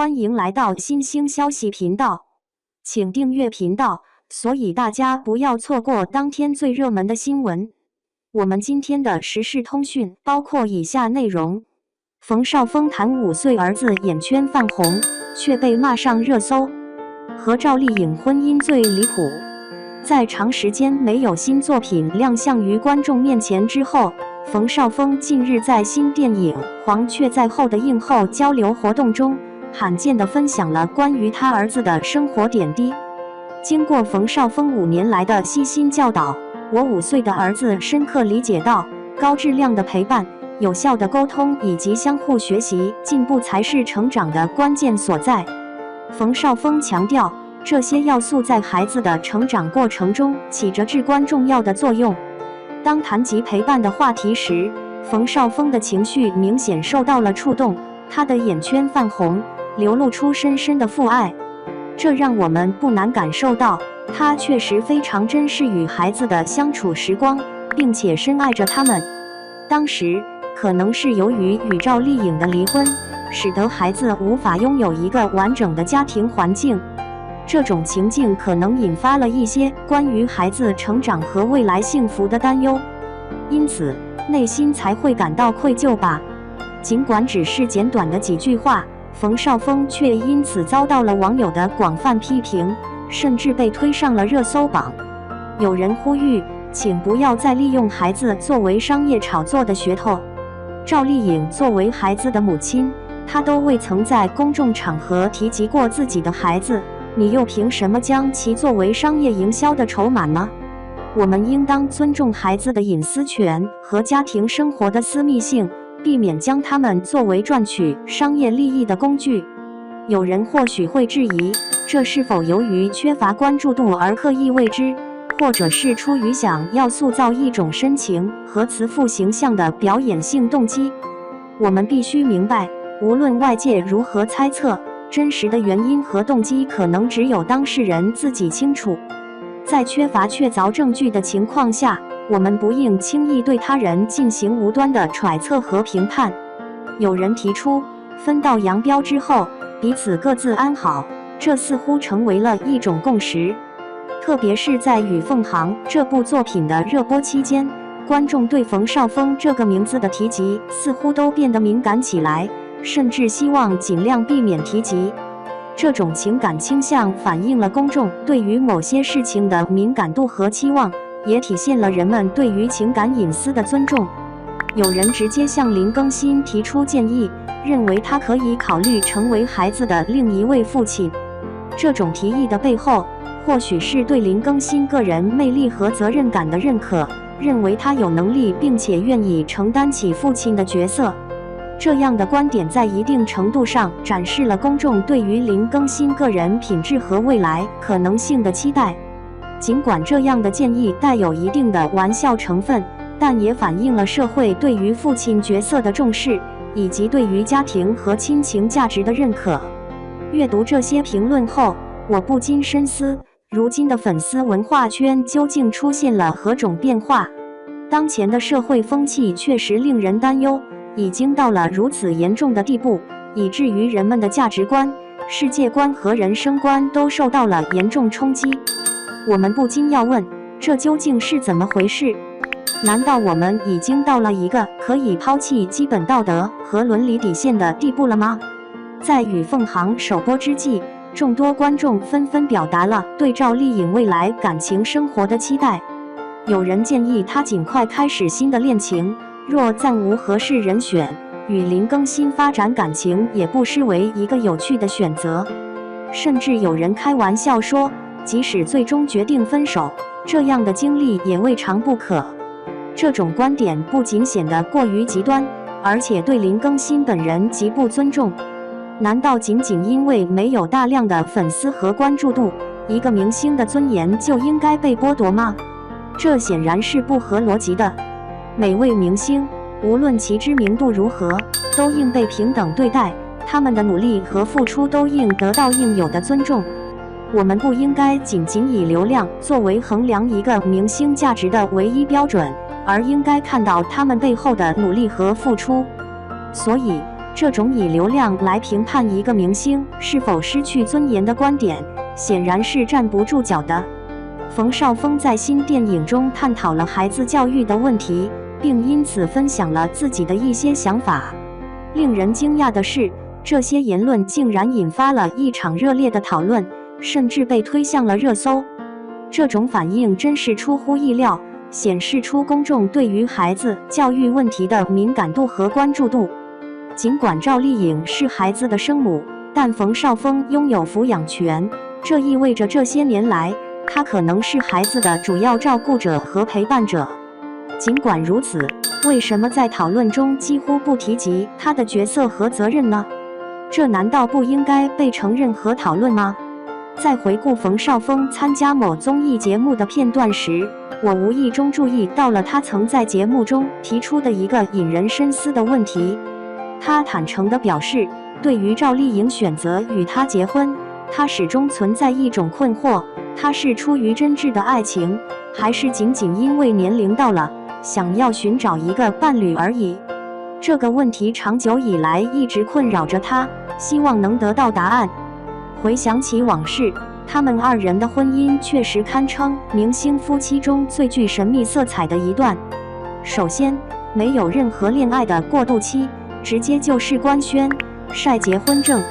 欢迎来到新兴消息频道，请订阅频道，所以大家不要错过当天最热门的新闻。我们今天的时事通讯包括以下内容：冯绍峰谈5岁儿子眼圈泛红，却被骂上热搜；和赵丽颖婚姻最离谱。在长时间没有新作品亮相于观众面前之后，冯绍峰近日在新电影《黄雀在后》的映后交流活动中，罕见地分享了关于他儿子的生活点滴。经过冯绍峰5年来的悉心教导，我5岁的儿子深刻理解到，高质量的陪伴、有效的沟通以及相互学习进步才是成长的关键所在。冯绍峰强调，这些要素在孩子的成长过程中起着至关重要的作用。当谈及陪伴的话题时，冯绍峰的情绪明显受到了触动，他的眼圈泛红，流露出深深的父爱。这让我们不难感受到，他确实非常珍视与孩子的相处时光，并且深爱着他们。当时可能是由于与赵丽颖的离婚，使得孩子无法拥有一个完整的家庭环境。这种情境可能引发了一些关于孩子成长和未来幸福的担忧，因此内心才会感到愧疚吧。尽管只是简短的几句话，冯绍峰却因此遭到了网友的广泛批评，甚至被推上了热搜榜。有人呼吁，请不要再利用孩子作为商业炒作的噱头。赵丽颖作为孩子的母亲，她都未曾在公众场合提及过自己的孩子，你又凭什么将其作为商业营销的筹码呢？我们应当尊重孩子的隐私权和家庭生活的私密性，避免将他们作为赚取商业利益的工具。有人或许会质疑，这是否由于缺乏关注度而刻意为之，或者是出于想要塑造一种深情和慈父形象的表演性动机？我们必须明白，无论外界如何猜测，真实的原因和动机可能只有当事人自己清楚。在缺乏确凿证据的情况下，我们不应轻易对他人进行无端的揣测和评判。有人提出，分道扬镳之后，彼此各自安好，这似乎成为了一种共识。特别是在《与凤航》这部作品的热播期间，观众对冯绍峰这个名字的提及似乎都变得敏感起来，甚至希望尽量避免提及。这种情感倾向反映了公众对于某些事情的敏感度和期望，也体现了人们对于情感隐私的尊重。有人直接向林更新提出建议，认为他可以考虑成为孩子的另一位父亲。这种提议的背后，或许是对林更新个人魅力和责任感的认可，认为他有能力并且愿意承担起父亲的角色。这样的观点在一定程度上展示了公众对于林更新个人品质和未来可能性的期待。尽管这样的建议带有一定的玩笑成分，但也反映了社会对于父亲角色的重视，以及对于家庭和亲情价值的认可。阅读这些评论后，我不禁深思，如今的粉丝文化圈究竟出现了何种变化？当前的社会风气确实令人担忧，已经到了如此严重的地步，以至于人们的价值观、世界观和人生观都受到了严重冲击。我们不禁要问，这究竟是怎么回事？难道我们已经到了一个可以抛弃基本道德和伦理底线的地步了吗？在《与凤航》首播之际，众多观众纷纷表达了对赵丽颖未来感情生活的期待。有人建议她尽快开始新的恋情，若暂无合适人选，与林更新发展感情也不失为一个有趣的选择。甚至有人开玩笑说，即使最终决定分手，这样的经历也未尝不可。这种观点不仅显得过于极端，而且对林更新本人极不尊重。难道仅仅因为没有大量的粉丝和关注度，一个明星的尊严就应该被剥夺吗？这显然是不合逻辑的。每位明星，无论其知名度如何，都应被平等对待，他们的努力和付出都应得到应有的尊重。我们不应该仅以流量作为衡量一个明星价值的唯一标准，而应该看到他们背后的努力和付出。所以，这种以流量来评判一个明星是否失去尊严的观点，显然是站不住脚的。冯绍峰在新电影中探讨了孩子教育的问题，并因此分享了自己的一些想法。令人惊讶的是，这些言论竟然引发了一场热烈的讨论，甚至被推向了热搜。这种反应真是出乎意料，显示出公众对于孩子教育问题的敏感度和关注度。尽管赵丽颖是孩子的生母，但冯绍峰拥有抚养权，这意味着这些年来，他可能是孩子的主要照顾者和陪伴者。尽管如此，为什么在讨论中几乎不提及他的角色和责任呢？这难道不应该被承认和讨论吗？在回顾冯绍峰参加某综艺节目的片段时，我无意中注意到了他曾在节目中提出的一个引人深思的问题。他坦诚地表示，对于赵丽颖选择与他结婚，他始终存在一种困惑：他是出于真挚的爱情，还是仅仅因为年龄到了，想要寻找一个伴侣而已？这个问题长久以来一直困扰着他，希望能得到答案。回想起往事，他们二人的婚姻确实堪称明星夫妻中最具神秘色彩的一段。首先，没有任何恋爱的过渡期，直接就是官宣晒结婚证。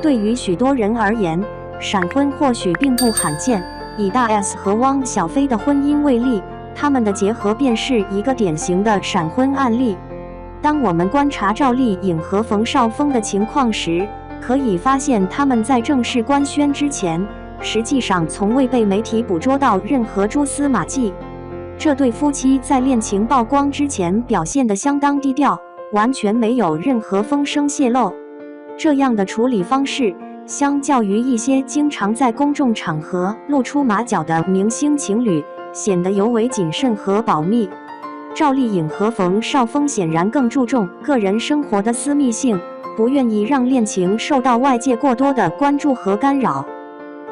对于许多人而言，闪婚或许并不罕见。以大 S 和汪小菲的婚姻为例，他们的结合便是一个典型的闪婚案例。当我们观察赵丽颖和冯绍峰的情况时，可以发现他们在正式官宣之前，实际上从未被媒体捕捉到任何蛛丝马迹。这对夫妻在恋情曝光之前表现得相当低调，完全没有任何风声泄露。这样的处理方式，相较于一些经常在公众场合露出马脚的明星情侣，显得尤为谨慎和保密。赵丽颖和冯绍峰显然更注重个人生活的私密性，不愿意让恋情受到外界过多的关注和干扰，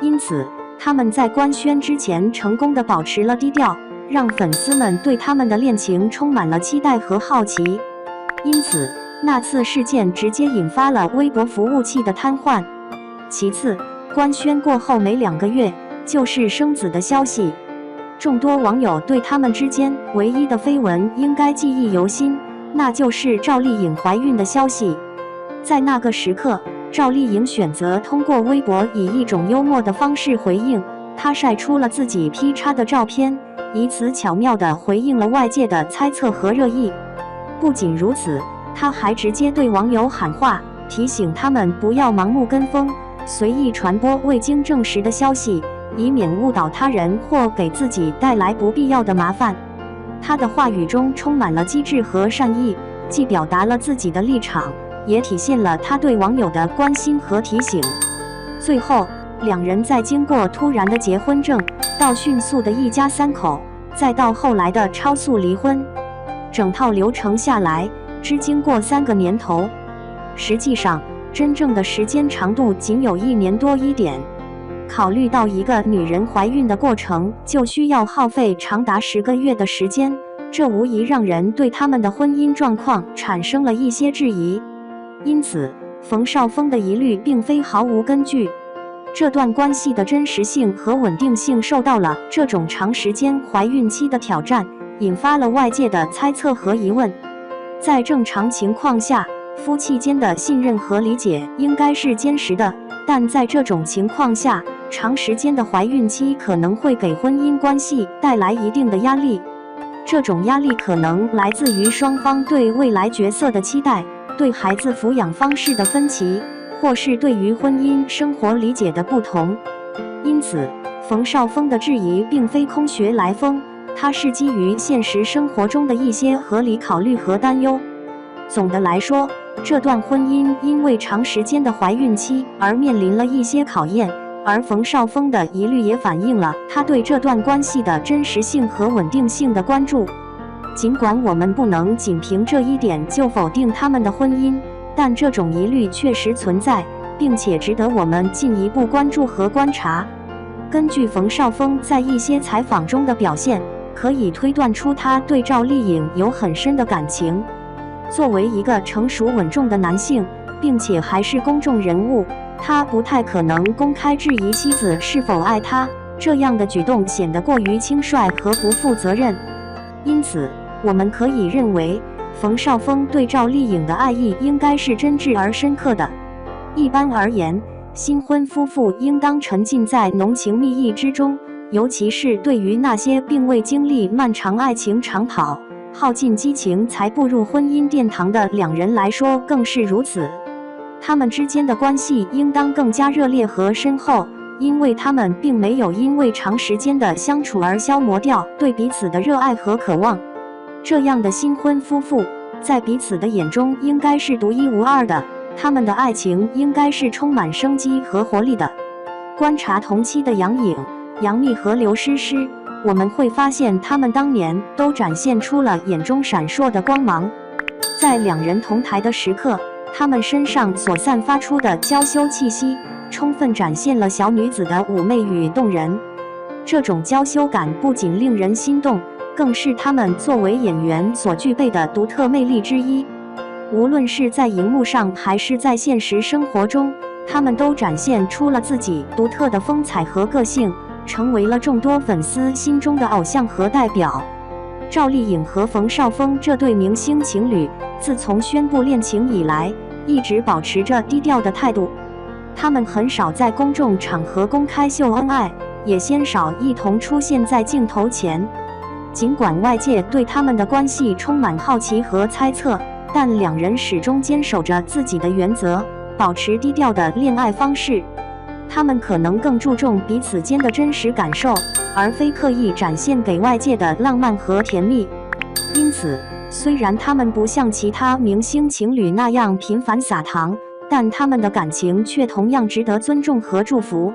因此他们在官宣之前成功地保持了低调，让粉丝们对他们的恋情充满了期待和好奇。因此，那次事件直接引发了微博服务器的瘫痪。其次，官宣过后没2个月，就是生子的消息。众多网友对他们之间唯一的绯闻应该记忆犹新，那就是赵丽颖怀孕的消息。在那个时刻，赵丽颖选择通过微博以一种幽默的方式回应，她晒出了自己 P 叉的照片，以此巧妙地回应了外界的猜测和热议。不仅如此，她还直接对网友喊话，提醒他们不要盲目跟风，随意传播未经证实的消息，以免误导他人或给自己带来不必要的麻烦。她的话语中充满了机智和善意，既表达了自己的立场，也体现了他对网友的关心和提醒。最后，两人在经过突然的结婚证，到迅速的一家3口，再到后来的超速离婚，整套流程下来，只经过3个年头。实际上，真正的时间长度仅有1年多一点。考虑到一个女人怀孕的过程就需要耗费长达10个月的时间，这无疑让人对他们的婚姻状况产生了一些质疑。因此，冯绍峰的疑虑并非毫无根据。这段关系的真实性和稳定性受到了这种长时间怀孕期的挑战，引发了外界的猜测和疑问。在正常情况下，夫妻间的信任和理解应该是坚实的，但在这种情况下，长时间的怀孕期可能会给婚姻关系带来一定的压力。这种压力可能来自于双方对未来角色的期待，对孩子抚养方式的分歧，或是对于婚姻生活理解的不同。因此，冯绍峰的质疑并非空穴来风，它是基于现实生活中的一些合理考虑和担忧。总的来说，这段婚姻因为长时间的怀孕期而面临了一些考验，而冯绍峰的疑虑也反映了他对这段关系的真实性和稳定性的关注。尽管我们不能仅凭这一点就否定他们的婚姻，但这种疑虑确实存在，并且值得我们进一步关注和观察。根据冯绍峰在一些采访中的表现，可以推断出他对赵丽颖有很深的感情。作为一个成熟稳重的男性，并且还是公众人物，他不太可能公开质疑妻子是否爱他，这样的举动显得过于轻率和不负责任。因此，我们可以认为，冯绍峰对赵丽颖的爱意应该是真挚而深刻的。一般而言，新婚夫妇应当沉浸在浓情蜜意之中，尤其是对于那些并未经历漫长爱情长跑、耗尽激情才步入婚姻殿堂的两人来说更是如此。他们之间的关系应当更加热烈和深厚，因为他们并没有因为长时间的相处而消磨掉对彼此的热爱和渴望。这样的新婚夫妇，在彼此的眼中应该是独一无二的，他们的爱情应该是充满生机和活力的。观察同期的杨颖、杨幂和刘诗诗，我们会发现他们当年都展现出了眼中闪烁的光芒。在两人同台的时刻，他们身上所散发出的娇羞气息，充分展现了小女子的妩媚与动人。这种娇羞感不仅令人心动，更是他们作为演员所具备的独特魅力之一。无论是在荧幕上还是在现实生活中，他们都展现出了自己独特的风采和个性，成为了众多粉丝心中的偶像和代表。赵丽颖和冯绍峰这对明星情侣，自从宣布恋情以来，一直保持着低调的态度。他们很少在公众场合公开秀恩爱，也鲜少一同出现在镜头前。尽管外界对他们的关系充满好奇和猜测，但两人始终坚守着自己的原则，保持低调的恋爱方式。他们可能更注重彼此间的真实感受，而非刻意展现给外界的浪漫和甜蜜。因此，虽然他们不像其他明星情侣那样频繁撒糖，但他们的感情却同样值得尊重和祝福。